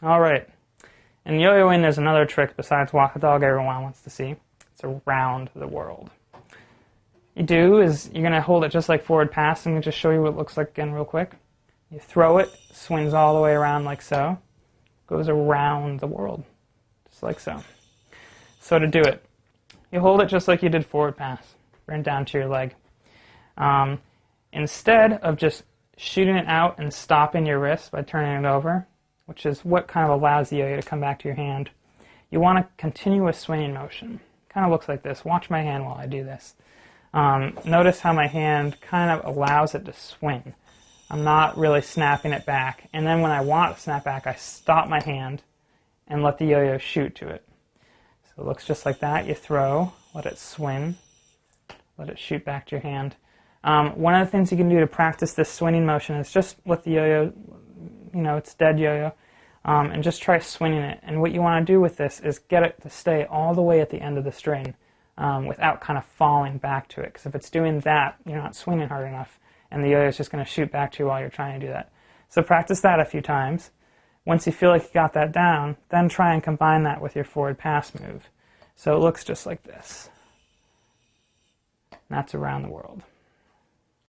All right. In yo-yoing, there's another trick besides walk the dog everyone wants to see. It's around the world. You do is you're going to hold it just like forward pass. Let me just show you what it looks like again real quick. You throw it, swings all the way around like so, goes around the world, just like so. So to do it, you hold it just like you did forward pass, bring it down to your leg. Instead of just shooting it out and stopping your wrist by turning it over, which is what kind of allows the yo-yo to come back to your hand, you want a continuous swinging motion. Kind of looks like this. Watch my hand while I do this. Notice how my hand kind of allows it to swing. I'm not really snapping it back. And then when I want to snap back, I stop my hand and let the yo-yo shoot to it. So it looks just like that. You throw, let it swing, let it shoot back to your hand. One of the things you can do to practice this swinging motion is just let the yo-yo, it's dead yo-yo, and just try swinging it. And what you want to do with this is get it to stay all the way at the end of the string without kind of falling back to it. Because if it's doing that, you're not swinging hard enough, and the yo-yo is just going to shoot back to you while you're trying to do that. So practice that a few times. Once you feel like you got that down, then try and combine that with your forward pass move. So it looks just like this. And that's around the world.